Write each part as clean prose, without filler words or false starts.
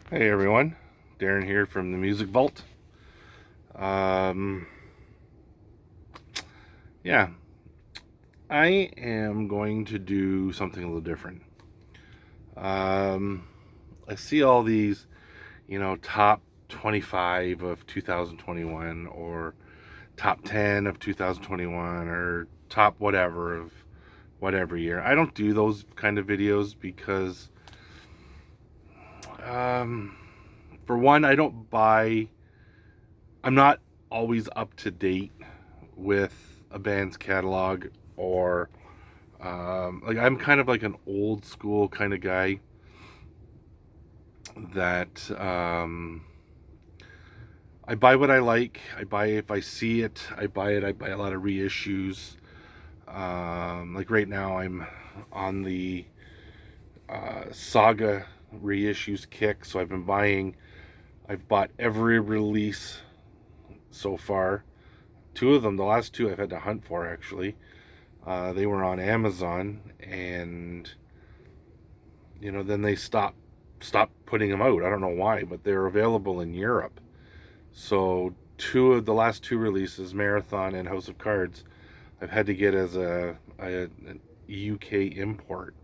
Hey everyone, Darren here from the Music Vault. Um, yeah, I am going to do something a little different. Um, I see all these, top 25 of 2021 or top 10 of 2021 or top whatever of whatever year. I don't do those kind of videos because, um, for one, I'm not always up to date with a band's catalog or like I'm kind of like an old school kind of guy that I buy what I like. I buy if I see it, I buy it. I buy a lot of reissues. Like right now, I'm on the Saga reissues kick, so I've been buying. I've bought every release so far. Two of them, the last two, I've had to hunt for actually. They were on Amazon, and then they stopped putting them out. I don't know why, but they're available in Europe. So two of the last two releases, Marathon and House of Cards, I've had to get as a UK import.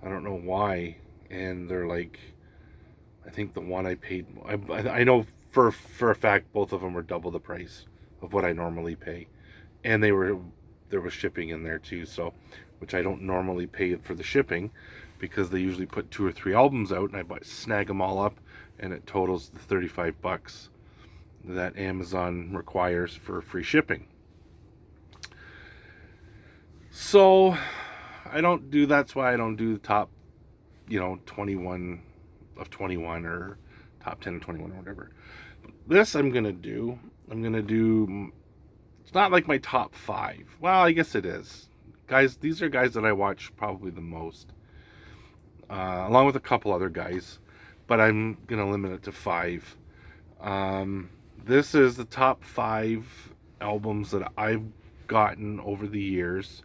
I don't know why, and they're like, I think the one I paid, I know for a fact both of them were double the price of what I normally pay, and there was shipping in there too. So, which I don't normally pay for the shipping, because they usually put two or three albums out, and snag them all up, and it totals the $35 that Amazon requires for free shipping. So I don't do. That's why I don't do the top, 21 of 21 or top 10 of 21 or whatever. This I'm gonna do. I'm gonna do. It's not like my top five. Well, I guess it is. Guys, these are guys that I watch probably the most, along with a couple other guys, but I'm gonna limit it to five. This is the top five albums that I've gotten over the years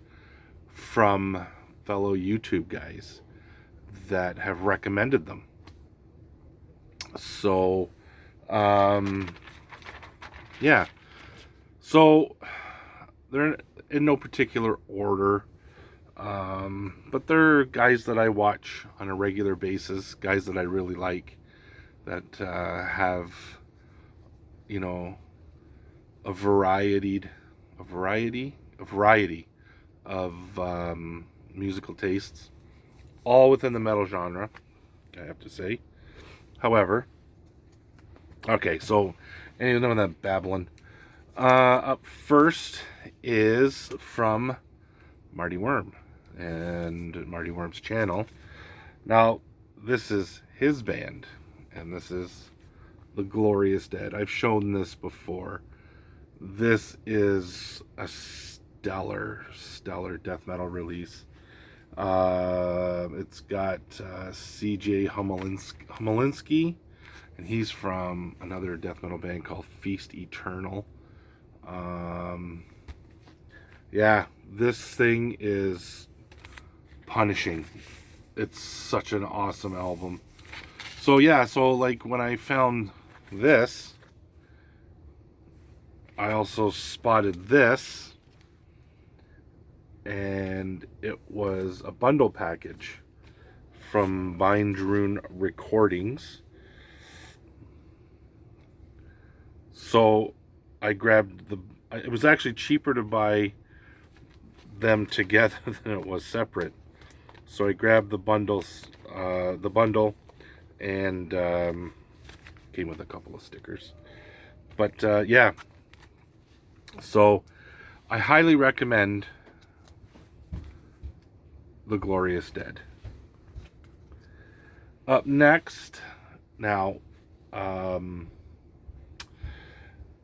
from fellow YouTube guys that have recommended them. So, um, yeah. So they're in no particular order, but they're guys that I watch on a regular basis, guys that I really like, that have you know a variety of musical tastes, all within the metal genre, I have to say. However, okay, so anyway, none of that babbling. Up first is from Marty Worm and Marty Worm's channel. Now, this is his band, and this is The Glorious Dead. I've shown this before. This is a stellar death metal release. It's got CJ Humalinsky, and he's from another death metal band called Feast Eternal. Um, yeah, this thing is punishing. It's such an awesome album. So yeah, so like when I found this, I also spotted this, and it was a bundle package from Vindrune Recordings. So I grabbed the. It was actually cheaper to buy them together than it was separate. So I grabbed the bundle, and came with a couple of stickers. But yeah, so I highly recommend The Glorious Dead. Up next, now,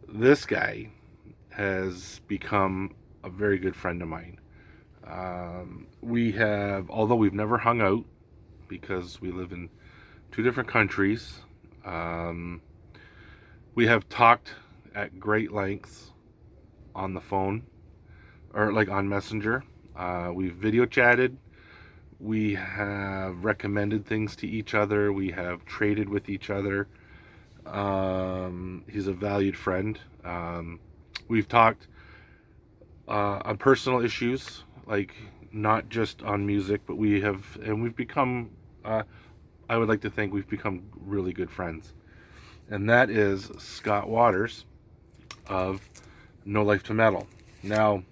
this guy has become a very good friend of mine. Although we've never hung out because we live in two different countries, we have talked at great lengths on the phone or like on Messenger. We've video chatted. We have recommended things to each other. We have traded with each other. He's a valued friend. We've talked on personal issues, like not just on music, but we've become, I would like to think we've become really good friends. And that is Scott Waters of No Life to Metal. Now,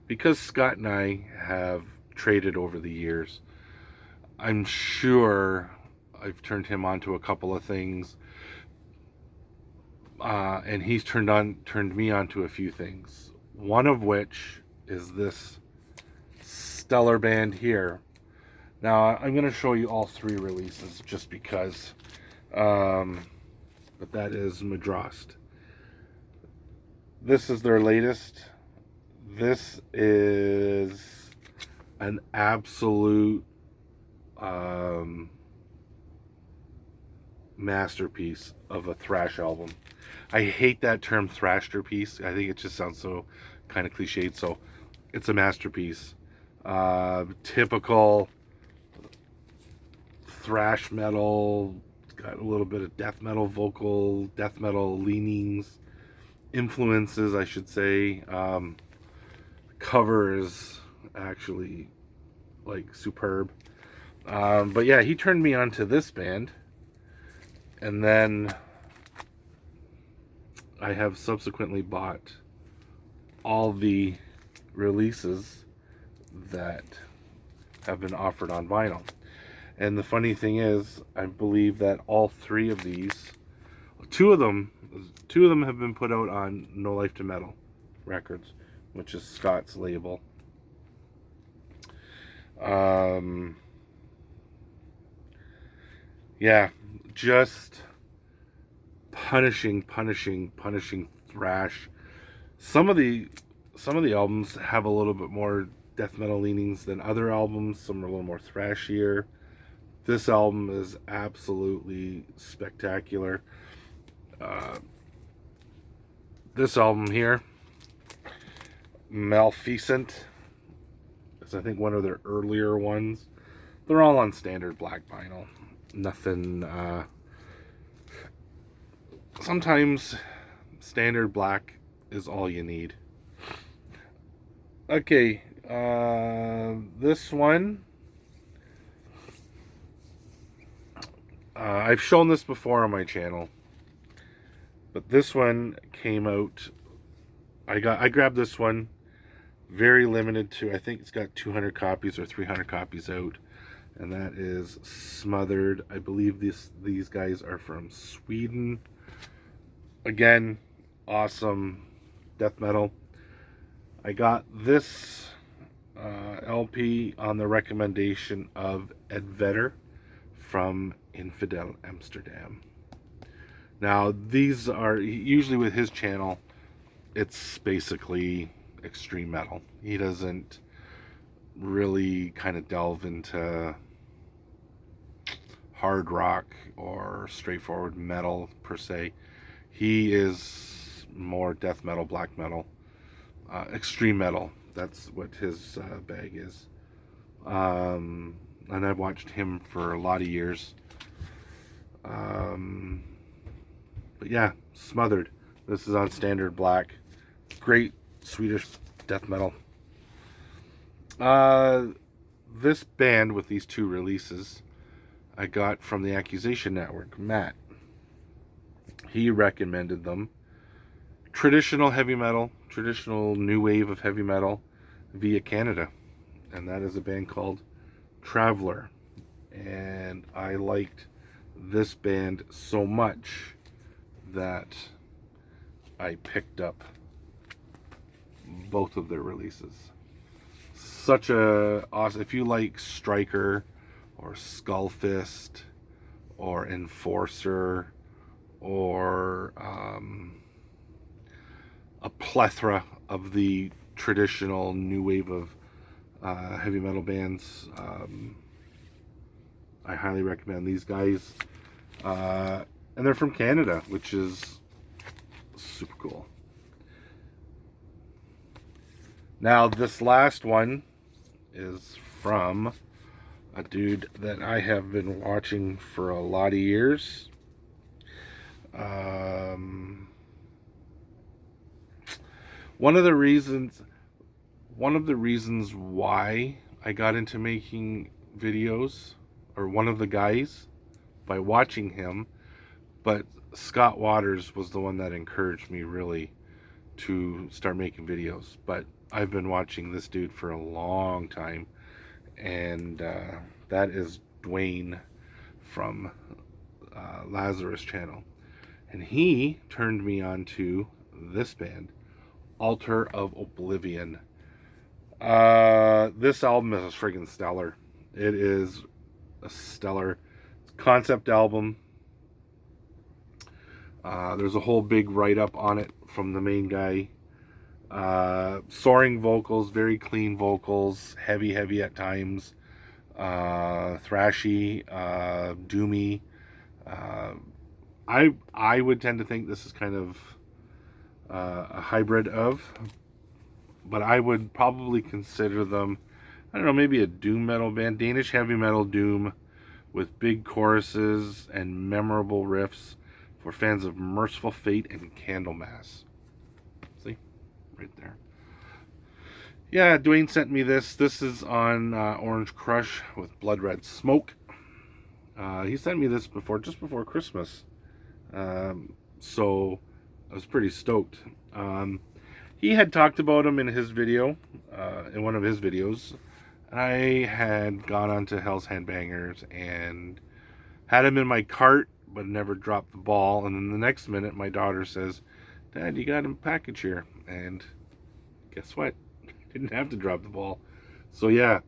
because Scott and I have traded over the years, I'm sure I've turned him on to a couple of things, and he's turned me on to a few things. One of which is this stellar band here. Now I'm going to show you all three releases just because, but that is Madrast. This is their latest. This is an absolute masterpiece of a thrash album. I hate that term thrashterpiece. I think it just sounds so kind of cliched. So it's a masterpiece. Typical thrash metal. It's got a little bit of death metal leanings, influences, I should say. Cover is actually like superb. But yeah, he turned me on to this band, and then I have subsequently bought all the releases that have been offered on vinyl. And the funny thing is, I believe that all three of these, two of them have been put out on No Life to Metal Records, which is Scott's label. Yeah, just punishing thrash. Some of the albums have a little bit more death metal leanings than other albums. Some are a little more thrashier. This album is absolutely spectacular. This album here, Maleficent, is I think one of their earlier ones. They're all on standard black vinyl. Nothing, sometimes standard black is all you need. Okay, this one, I've shown this before on my channel, but this one came out, I grabbed this one, very limited to, I think it's got 200 copies or 300 copies out, and that is Smothered. I believe these guys are from Sweden. Again, awesome death metal. I got this LP on the recommendation of Ed Vedder from Infidel Amsterdam. Now, these are usually with his channel, it's basically extreme metal. He doesn't really kind of delve into hard rock or straightforward metal per se. He is more death metal, black metal, extreme metal. That's what his bag is. And I've watched him for a lot of years. But yeah, Smothered. This is on standard black. Great Swedish death metal. This band with these two releases I got from the Accusation Network, Matt. He recommended them. Traditional heavy metal, traditional new wave of heavy metal via Canada. And that is a band called Traveler. And I liked this band so much that I picked up both of their releases. Such a awesome, if you like Striker or Skullfist or Enforcer or a plethora of the traditional new wave of heavy metal bands, I highly recommend these guys. And they're from Canada, which is super cool. Now, this last one is from a dude that I have been watching for a lot of years. One of the reasons why I got into making videos, or one of the guys, by watching him, but Scott Waters was the one that encouraged me really to start making videos. But I've been watching this dude for a long time, and that is Dwayne from Lazarus channel, and he turned me on to this band, Altar of Oblivion. This album is friggin' stellar. It is a stellar concept album. There's a whole big write-up on it from the main guy. Soaring vocals, very clean vocals, heavy at times, thrashy, doomy. I would tend to think this is kind of a hybrid of, but I would probably consider them, I don't know, maybe a doom metal band, Danish heavy metal doom with big choruses and memorable riffs for fans of Merciful Fate and Candlemass. See? Right there. Yeah, Dwayne sent me this. This is on Orange Crush with Blood Red Smoke. He sent me this just before Christmas. So I was pretty stoked. He had talked about him in his video, in one of his videos. I had gone onto Hell's Handbangers and had him in my cart, but never dropped the ball. And then the next minute, my daughter says, "Dad, you got him package here." And guess what? Didn't have to drop the ball. So yeah,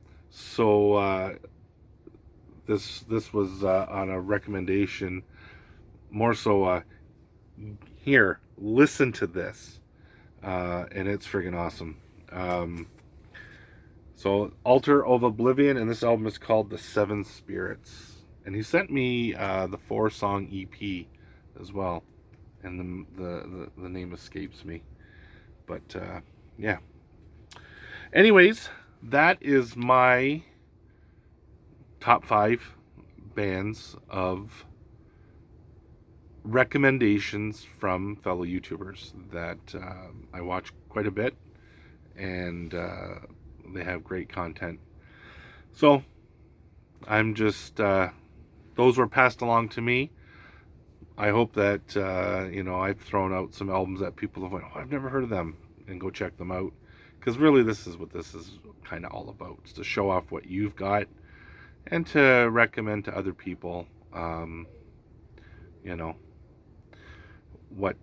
this was on a recommendation, more so. Here, listen to this, and it's friggin' awesome. So Altar of Oblivion, and this album is called The Seven Spirits. And he sent me the 4-song EP as well, and the name escapes me, but yeah. Anyways, that is my top 5 bands of recommendations from fellow YouTubers that I watch quite a bit, and they have great content. So I'm just those were passed along to me. I hope that I've thrown out some albums that people have went, "Oh, I've never heard of them," and go check them out, because really this is what this is kind of all about. It's to show off what you've got and to recommend to other people what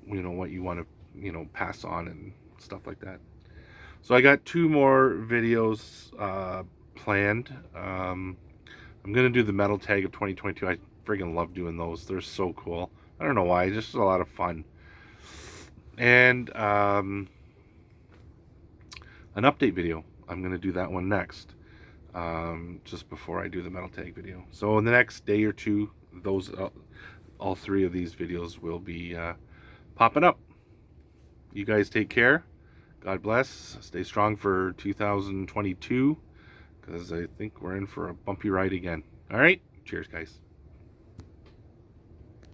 what you want to pass on and stuff like that. So I got 2 more videos planned. I'm gonna do the metal tag of 2022. I friggin' love doing those. They're so cool. I don't know why, just a lot of fun. And an update video, I'm gonna do that one next, just before I do the metal tag video. So in the next day or 2, those all 3 of these videos will be popping up. You guys take care. God bless. Stay strong for 2022, because I think we're in for a bumpy ride again. All right. Cheers, guys.